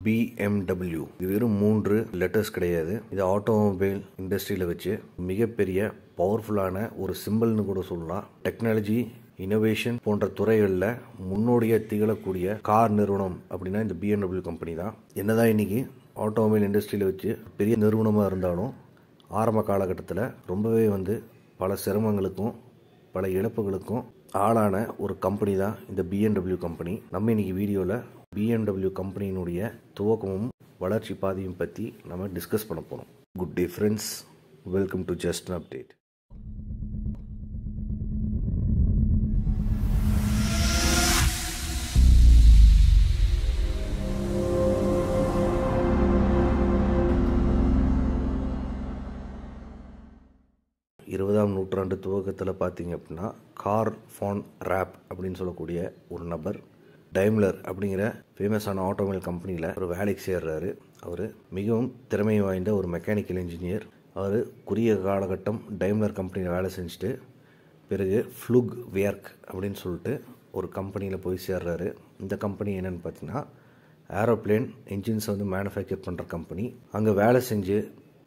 BMW. இது வெறும் 3 letters கிடையாது. இது ஆட்டோமொபைல் இண்டஸ்ட்ரியில் வச்சு மிகப்பெரிய பவர்ஃபுல்லான ஒரு சிம்பிள்னு கூட சொல்லலாம். டெக்னாலஜி, இனோவேஷன் போன்ற துறைகளில் முன்னோடியாக திகழக்கூடிய கார் நிறுவனம் அப்படின்னா இந்த BMW கம்பெனி தான். என்னதான் இன்னைக்கு ஆட்டோமொபைல் இண்டஸ்ட்ரியில் வச்சு பெரிய நிறுவனமாக இருந்தாலும் ஆரம்ப காலகட்டத்தில் ரொம்பவே பல சிரமங்களுக்கும் பல இழப்புகளுக்கும் ஆளான ஒரு கம்பெனி தான் இந்த BMW கம்பெனி. நம்ம இன்னைக்கு வீடியோவில் BMW கம்பெனியினுடைய துவக்கமும் வளர்ச்சி பாதையும் பற்றி நம்ம டிஸ்கஸ் பண்ண போகிறோம். Good day friends, welcome to just an update. இருபதாம் நூற்றாண்டு துவக்கத்தில் பார்த்தீங்க அப்படின்னா கார்ல் ஃபான் ராப் அப்படின்னு சொல்லக்கூடிய ஒரு நபர் டைம்லர் அப்படிங்கிற ஃபேமஸான ஆட்டோமொபைல் கம்பெனியில் ஒரு வேலைக்கு சேர்றாரு. அவர் மிகவும் திறமை வாய்ந்த ஒரு மெக்கானிக்கல் இன்ஜினியர். அவர் குறுகிய காலகட்டம் டைம்லர் கம்பெனியில் வேலை செஞ்சுட்டு பிறகு ஃப்ளூக் வேர்க் அப்படின்னு சொல்லிட்டு ஒரு கம்பெனியில் போய் சேர்றாரு. இந்த கம்பெனி என்னென்னு பார்த்தீங்கன்னா ஏரோப்ளேன் என்ஜின்ஸை மேனுஃபேக்சர் பண்ணுற கம்பெனி. அங்கே வேலை செஞ்சு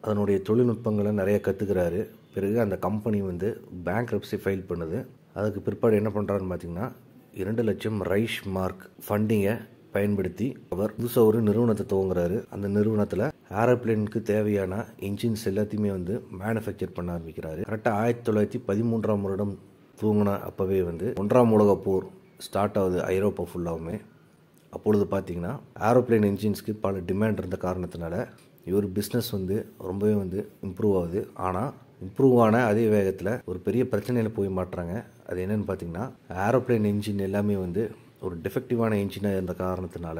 அதனுடைய தொழில்நுட்பங்களை நிறைய கற்றுக்கிறாரு. பிறகு அந்த கம்பெனி பேங்க்ரப்சி ஃபைல் பண்ணுது. அதுக்கு பிற்பாடு என்ன பண்ணுறாருன்னு பார்த்தீங்கன்னா 2 லட்சம் ரைஷ் மார்க் ஃபண்டிங்கை பயன்படுத்தி அவர் புதுசாக ஒரு நிறுவனத்தை துவங்குறாரு. அந்த நிறுவனத்தில் ஏரோப்ளேனுக்கு தேவையான இன்ஜின்ஸ் எல்லாத்தையுமே மேனுஃபேக்சர் பண்ண ஆரம்பிக்கிறாரு. கரெக்டாக 1913ஆம் வருடம் துவங்கின அப்போவே 1ஆம் உலகப் போர் ஸ்டார்ட் ஆகுது ஐரோப்பா ஃபுல்லாகவுமே. அப்பொழுது பார்த்தீங்கன்னா ஏரோப்ளேன் இன்ஜின்ஸ்க்கு பல டிமாண்ட் இருந்த காரணத்தினால இவர் பிஸ்னஸ் ரொம்பவே இம்ப்ரூவ் ஆகுது. ஆனால் இம்ப்ரூவ் ஆன அதே வேகத்தில் ஒரு பெரிய பிரச்சனையில் போய் மாட்டுறாங்க. அது என்னென்னு பார்த்தீங்கன்னா ஏரோப்ளேன் இன்ஜின் எல்லாமே ஒரு டிஃபெக்டிவான இன்ஜினாக இருந்த காரணத்தினால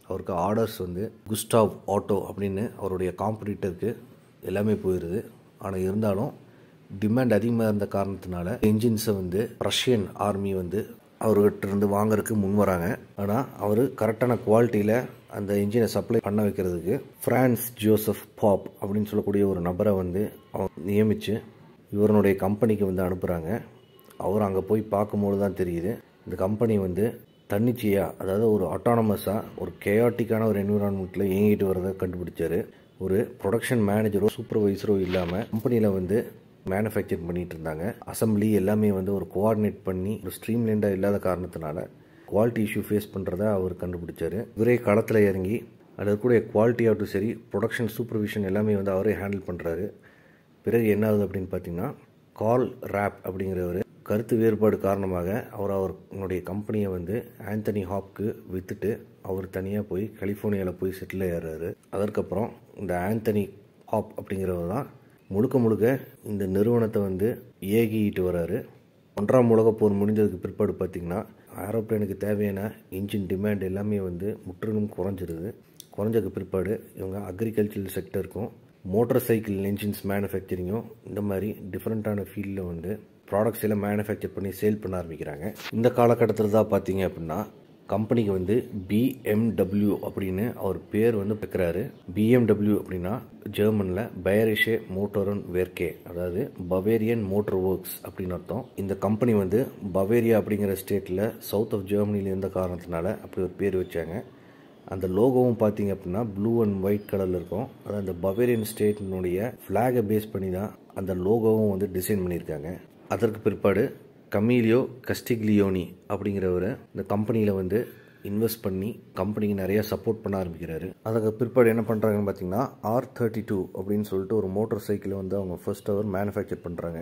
அவருக்கு ஆர்டர்ஸ் குஸ்டாவ் ஆட்டோ அப்படின்னு அவருடைய காம்படிட்டருக்கு எல்லாமே போயிடுது. ஆனால் இருந்தாலும் டிமாண்ட் அதிகமாக இருந்த காரணத்தினால இன்ஜின்ஸை ரஷ்யன் ஆர்மி அவர்கிட்ட இருந்து வாங்கறதுக்கு முன் வராங்க. ஆனால் அவர் கரெக்டான குவாலிட்டியில் அந்த இன்ஜினை சப்ளை பண்ண வைக்கிறதுக்கு ஃப்ரான்ஸ் ஜோசப் பாப் அப்படின்னு சொல்லக்கூடிய ஒரு நபரை அவங்க நியமித்து இவருடைய கம்பெனிக்கு அனுப்புகிறாங்க. அவர் அங்கே போய் பார்க்கும்போது தான் தெரியுது இந்த கம்பெனி தன்னிச்சையாக, அதாவது ஒரு அட்டானமஸாக ஒரு கேயாட்டிக்கான ஒரு என்விரான்மெண்ட்டில் இயங்கிட்டு வரதை கண்டுபிடிச்சாரு. ஒரு ப்ரொடக்ஷன் மேனேஜரோ சூப்பர்வைசரோ இல்லாமல் கம்பெனியில் மேனுஃபேக்சர் பண்ணிட்டு இருந்தாங்க. அசம்பிளி எல்லாமே ஒரு கோஆர்டினேட் பண்ணி ஒரு ஸ்ட்ரீம்லைண்டாக இல்லாத காரணத்தினால குவாலிட்டி இஷ்யூ ஃபேஸ் பண்ணுறத அவர் கண்டுபிடிச்சாரு. இவரே களத்தில் இறங்கி அதில் இருக்கக்கூடிய குவாலிட்டி ஆகட்டும் சரி, ப்ரொடக்ஷன் சூப்பர்விஷன் எல்லாமே அவரே ஹேண்டில் பண்ணுறாரு. பிறகு என்ன ஆகுது அப்படின்னு பார்த்தீங்கன்னா கார்ல் ராப் அப்படிங்கிறவர் கருத்து வேறுபாடு காரணமாக அவருடைய கம்பெனியை ஆந்தனி ஹாப்க்கு விற்றுட்டு அவர் தனியாக போய் கலிஃபோர்னியாவில் போய் செட்டில் ஆகிறாரு. அதற்கப்புறம் இந்த ஆந்தனி ஹாப் அப்படிங்கிறவர் தான் முழுக்க இந்த நிறுவனத்தை இயக்கிட்டு வராரு. 1ஆம் உலகப் போர் முடிஞ்சதுக்கு பிற்பாடு பார்த்திங்கன்னா ஏரோப்ளேனுக்கு தேவையான இன்ஜின் டிமாண்ட் எல்லாமே முற்றிலும் குறைஞ்சிருது. குறைஞ்சதுக்கு பிற்பாடு இவங்க அக்ரிகல்ச்சரல் செக்டருக்கும் மோட்டார் சைக்கிள் என்ஜின்ஸ் மேனுஃபேக்சரிங்கும் இந்த மாதிரி டிஃப்ரெண்ட்டான ஃபீல்டில் ப்ராடக்ட்ஸ் எல்லாம் மேனுஃபேக்சர் பண்ணி சேல் பண்ண ஆரம்பிக்கிறாங்க. இந்த காலகட்டத்தில் தான் பார்த்தீங்க அப்படின்னா கம்பெனிக்கு BMW அப்படின்னு அவர் பேர் வைக்கிறாரு. BMW அப்படின்னா ஜெர்மனில் பவேரியா மோட்டார் அண்ட் வேர்க்கே, அதாவது பவேரியன் மோட்டார் ஒர்க்ஸ் அப்படின்னு அர்த்தம். இந்த கம்பெனி பவேரியா அப்படிங்கிற ஸ்டேட்டில் சவுத் ஆஃப் ஜெர்மனியில் இருந்த காரணத்தினால அப்படி ஒரு பேர் வச்சாங்க. அந்த லோகோவும் பார்த்தீங்க அப்படின்னா ப்ளூ அண்ட் ஒயிட் கலரில் இருக்கும். அதாவது அந்த பவேரியன் ஸ்டேட்டினுடைய ஃப்ளாகை பேஸ் பண்ணி தான் அந்த லோகோவும் டிசைன் பண்ணியிருக்காங்க. அதற்கு பிற்பாடு கமீலியோ கஸ்டிக்லியோனி அப்படிங்கிறவர் இந்த கம்பெனியில் இன்வெஸ்ட் பண்ணி கம்பெனிக்கு நிறையா சப்போர்ட் பண்ண ஆரம்பிக்கிறாரு. அதுக்கு பிற்பாடு என்ன பண்ணுறாங்கன்னு பார்த்தீங்கன்னா R32 அப்படின்னு சொல்லிட்டு ஒரு மோட்டார் சைக்கிளை அவங்க ஃபர்ஸ்ட் அவர் மேனுஃபேக்சர் பண்ணுறாங்க.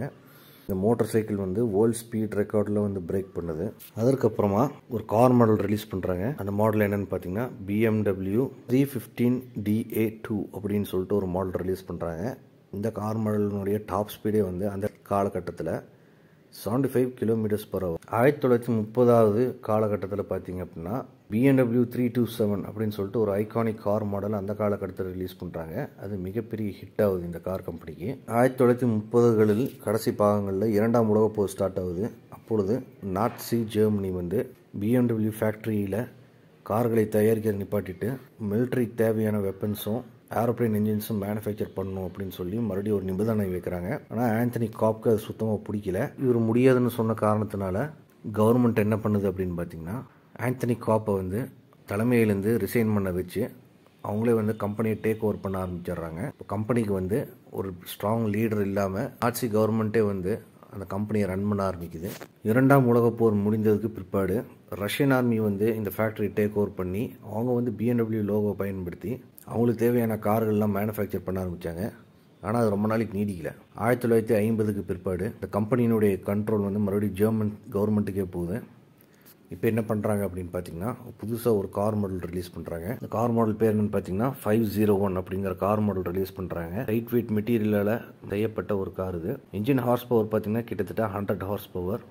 இந்த மோட்டார் சைக்கிள் வேர்ல்ட் ஸ்பீட் ரெக்கார்டில் பிரேக் பண்ணுது. அதற்கப்புறமா ஒரு கார் மாடல் ரிலீஸ் பண்ணுறாங்க. அந்த மாடல் என்னென்னு பார்த்தீங்கன்னா BMW 315 DA2 அப்படின்னு சொல்லிட்டு ஒரு மாடல் ரிலீஸ் பண்ணுறாங்க. இந்த கார் மாடலினுடைய டாப் ஸ்பீடே அந்த காலகட்டத்தில் 75 km/h. 1930வது காலகட்டத்தில் பார்த்தீங்க அப்படின்னா BMW 327 அப்படின்னு சொல்லிட்டு ஒரு ஐகானிக் கார் மாடல் அந்த காலகட்டத்தில் ரிலீஸ் பண்ணுறாங்க. அது மிகப்பெரிய ஹிட் ஆகுது இந்த கார் கம்பெனிக்கு. 1930களில் கடைசி பாகங்களில் 2ஆம் உலகப் போர் ஸ்டார்ட் ஆகுது. அப்பொழுது நாட்சி ஜெர்மனி BMW ஃபேக்ட்ரியில் கார்களை தயாரிக்க நிப்பாட்டிட்டு மிலிட்ரிக்கு தேவையான வெப்பன்ஸும் ஏரோப்ளேன் என்ஜின்ஸும் மேனுஃபேக்சர் பண்ணணும் அப்படின்னு சொல்லி மறுபடியும் ஒரு நிபந்தனை வைக்கிறாங்க. ஆனால் ஆந்தனி காப்க்கு அது சுத்தமாக பிடிக்கல. இவர் முடியாதுன்னு சொன்ன காரணத்தினால கவர்மெண்ட் என்ன பண்ணுது அப்படின்னு பார்த்தீங்கன்னா ஆந்தனி காப்பை தலைமையிலேருந்து ரிசைன் பண்ண வச்சு அவங்களே வந்து கம்பெனியை டேக் ஓவர் பண்ண ஆரம்பிச்சிடுறாங்க. இப்போ கம்பெனிக்கு வந்து ஒரு ஸ்ட்ராங் லீடர் இல்லாமல் நாட்சி கவர்மெண்ட்டே வந்து அந்த கம்பெனியை ரன் பண்ண ஆரம்பிக்குது. 2ஆம் உலகப் போர் முடிந்ததுக்கு பிற்பாடு ரஷ்யன் ஆர்மி வந்து இந்த ஃபேக்ட்ரி டேக் ஓவர் பண்ணி அவங்க வந்து BMW லோகோ பயன்படுத்தி அவங்களுக்கு தேவையான கார்கள்லாம் மேனுஃபேக்சர் பண்ண ஆரம்பித்தாங்க. ஆனால் அது ரொம்ப நாளைக்கு நீடிக்கல. 1950க்கு பிற்பாடு இந்த கம்பெனியினுடைய கண்ட்ரோல் வந்து மறுபடியும் ஜெர்மன் கவர்மெண்ட்டுக்கே போகுது. இப்போ என்ன பண்ணுறாங்க அப்படின்னு பார்த்தீங்கன்னா, புதுசாக ஒரு கார் மாடல் ரிலீஸ் பண்ணுறாங்க. இந்த கார் மாடல் பேர் என்னன்னு பார்த்தீங்கன்னா 501 அப்படிங்கிற கார் மாடல் ரிலீஸ் பண்ணுறாங்க. லைட் வெயிட் மெட்டீரியலால் செய்யப்பட்ட ஒரு கார் இது. இன்ஜின் ஹார்ஸ் பவர் பார்த்தீங்கன்னா கிட்டத்தட்ட 100 ஹார்ஸ் பவர்.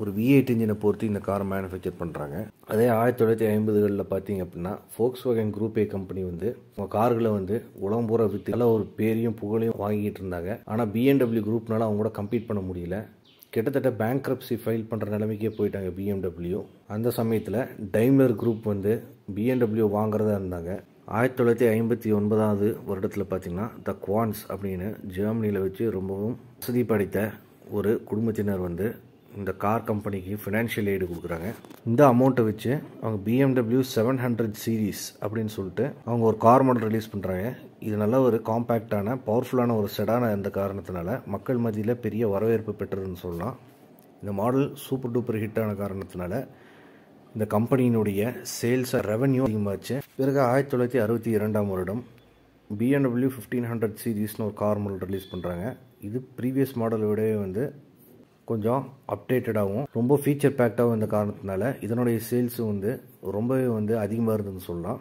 ஒரு V8 இன்ஜினை பொறுத்து இந்த காரை மேனுஃபேக்சர் பண்ணுறாங்க. அதே 1950களில் பார்த்தீங்க அப்படின்னா Volkswagen Group A கம்பெனி வந்து அவங்க கார்களை வந்து உலகம் பூரா விற்று நல்ல ஒரு பேரையும் புகழையும் வாங்கிட்டு இருந்தாங்க. ஆனால் BMW குரூப்னால அவங்க கூட கம்பீட் பண்ண முடியல. கிட்டத்தட்ட பேங்க்ரப்சி ஃபைல் பண்ணுற நிலைமைக்கே போயிட்டாங்க BMW. அந்த சமயத்தில் டைம்லர் குரூப் வந்து BMW வாங்குறதா இருந்தாங்க. 1959 வருடத்தில் பார்த்தீங்கன்னா த குவான்ஸ் அப்படின்னு ஜெர்மனியில் வச்சு ரொம்பவும் வசதி படைத்த ஒரு குடும்பத்தினர் வந்து இந்த கார் கம்பெனிக்கு ஃபினான்ஷியல் எய்டு கொடுக்குறாங்க. இந்த அமௌண்ட்டை வச்சு அவங்க BMW 700 சீரீஸ் அப்படின்னு சொல்லிட்டு அவங்க ஒரு கார் மாடல் ரிலீஸ் பண்ணுறாங்க. இது நல்ல ஒரு காம்பேக்டான பவர்ஃபுல்லான ஒரு செடான இருந்த காரணத்தினால மக்கள் மத்தியில் பெரிய வரவேற்பு பெற்றதுன்னு சொல்லலாம். இந்த மாடல் சூப்பர் டூப்பர் ஹிட்டான காரணத்தினால இந்த கம்பெனியினுடைய சேல்ஸ் ரெவன்யூ அதிகமாச்சு. பிறகு 1962ஆம் வருடம் BMW 1500 சீரீஸ்னு ஒரு கார் மாடல் ரிலீஸ் பண்ணுறாங்க. இது ப்ரீவியஸ் மாடலை விடவே வந்து கொஞ்சம் அப்டேட்டடாகவும் ரொம்ப ஃபீச்சர் பேக்டாகவும் இந்த காரணத்தினால இதனுடைய சேல்ஸும் வந்து ரொம்பவே வந்து அதிகமாக இருந்ததுன்னு சொல்லலாம்.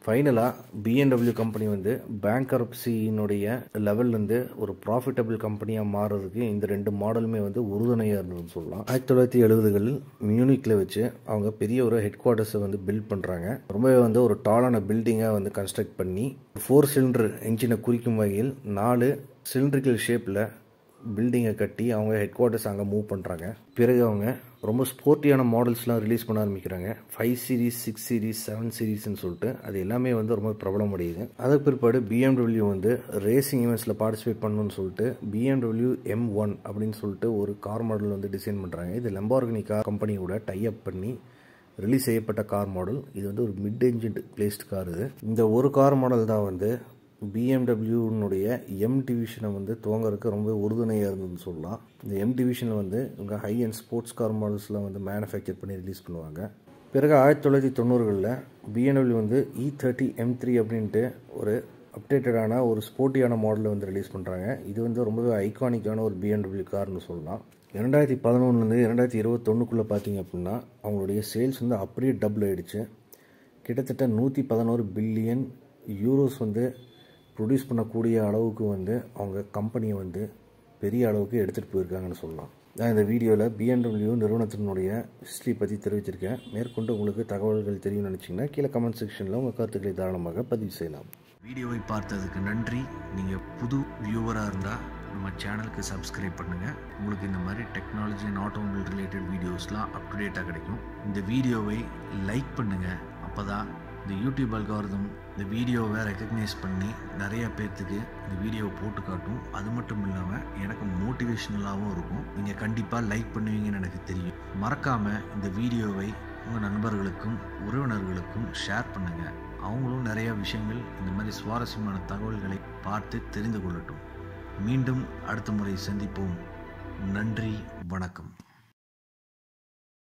ஃபைனலாக BMW கம்பெனி வந்து பேங்க்ரப்சியினுடைய லெவல்லேருந்து ஒரு ப்ராஃபிட்டபிள் கம்பெனியாக மாறுறதுக்கு இந்த 2 மாடலுமே வந்து உறுதுணையாக இருந்ததுன்னு சொல்லலாம். 1970களில் மியூனிக்கில் வச்சு அவங்க பெரிய ஒரு ஹெட் குவார்ட்டர்ஸை வந்து பில்ட் பண்ணுறாங்க. ரொம்பவே வந்து ஒரு டாலான பில்டிங்காக வந்து கன்ஸ்ட்ரக்ட் பண்ணி 4 சிலிண்டர் என்ஜினை குறிக்கும் வகையில் 4 சிலிண்ட்ரிக்கல் ஷேப்பில் பில்டிங்கை கட்டி அவங்க ஹெட் குவார்ட்டர்ஸ் அங்கே மூவ் பண்ணுறாங்க. பிறகு அவங்க ரொம்ப ஸ்போர்ட்டியான மாடல்ஸ்லாம் ரிலீஸ் பண்ண ஆரம்பிக்கிறாங்க. 5 சீரீஸ் 6 சீரீஸ் 7 சீரீஸ்ன்னு சொல்லிட்டு அது எல்லாமே வந்து ரொம்ப பிரபலம் அடையுது. அதுக்கு பிற்பாடு BMW வந்து ரேசிங் ஈவெண்ட்ஸில் பார்ட்டிசிபேட் பண்ணணும்னு சொல்லிட்டு BMW M1 அப்படின்னு சொல்லிட்டு ஒரு கார் மாடல் வந்து டிசைன் பண்ணுறாங்க. இது லம்பார்கினி கார் கம்பெனியோட டைஅப் பண்ணி ரிலீஸ் செய்யப்பட்ட கார் மாடல். இது வந்து ஒரு மிட் என்ஜின் பிளேஸ்ட் கார். இது இந்த ஒரு கார் மாடல் தான் வந்து BMWனுடைய M டிவிஷனை வந்து துவங்கிறதுக்கு ரொம்ப உறுதுணையாக இருந்ததுன்னு சொல்லலாம். இந்த M டிவிஷனில் வந்து இவங்க ஹை அண்ட் ஸ்போர்ட்ஸ் கார் மாடல்ஸ்லாம் வந்து மேனுஃபேக்சர் பண்ணி ரிலீஸ் பண்ணுவாங்க. பிறகு 1990களில் BMW வந்து E30 M3 அப்படின்ட்டு ஒரு அப்டேட்டடான ஒரு ஸ்போர்ட்டியான மாடலை வந்து ரிலீஸ் பண்ணுறாங்க. இது வந்து ரொம்பவே ஐகானிக்கான ஒரு BMW கார்னு சொல்லலாம். 2011லேருந்து 2021க்குள்ளே பார்த்தீங்க அப்படின்னா அவங்களுடைய சேல்ஸ் வந்து அப்படியே டபுள் ஆகிடுச்சு. கிட்டத்தட்ட 111 பில்லியன் யூரோஸ் வந்து ப்ரொடியூஸ் பண்ணக்கூடிய அளவுக்கு வந்து அவங்க கம்பெனியை வந்து பெரிய அளவுக்கு எடுத்துகிட்டு போயிருக்காங்கன்னு சொல்லலாம். நான் இந்த வீடியோவில் BMW நிறுவனத்தினுடைய ஹிஸ்ட்ரி பற்றி தெரிவிச்சிருக்கேன். மேற்கொண்டு உங்களுக்கு தகவல்கள் தெரியும்னு நினச்சிங்கன்னா கீழே கமெண்ட் செக்ஷனில் உங்கள் கருத்துக்களை தாராளமாக பதிவு செய்யலாம். வீடியோவை பார்த்ததுக்கு நன்றி. நீங்கள் புது வியூவராக இருந்தால் நம்ம சேனலுக்கு சப்ஸ்கிரைப் பண்ணுங்கள். உங்களுக்கு இந்த மாதிரி டெக்னாலஜி அண்ட் ஆட்டோமொபைல் ரிலேட்டட் வீடியோஸ்லாம் அப்டேட்டாக கிடைக்கும். இந்த வீடியோவை லைக் பண்ணுங்கள். அப்போ தான் இந்த யூடியூப் அல்காரிதம் இந்த வீடியோவை ரெக்கக்னைஸ் பண்ணி நிறைய பேர்த்துக்கு இந்த வீடியோவை போட்டு காட்டும். அது மட்டும் இல்லாமல் எனக்கு மோட்டிவேஷனலாகவும் இருக்கும். நீங்கள் கண்டிப்பாக லைக் பண்ணுவீங்கன்னு எனக்கு தெரியும். மறக்காமல் இந்த வீடியோவை உங்கள் நண்பர்களுக்கும் உறவினர்களுக்கும் ஷேர் பண்ணுங்கள். அவங்களும் நிறைய விஷயங்கள் இந்த மாதிரி சுவாரஸ்யமான தகவல்களை பார்த்து தெரிந்து கொள்ளட்டும். மீண்டும் அடுத்த முறை சந்திப்போம். நன்றி, வணக்கம்.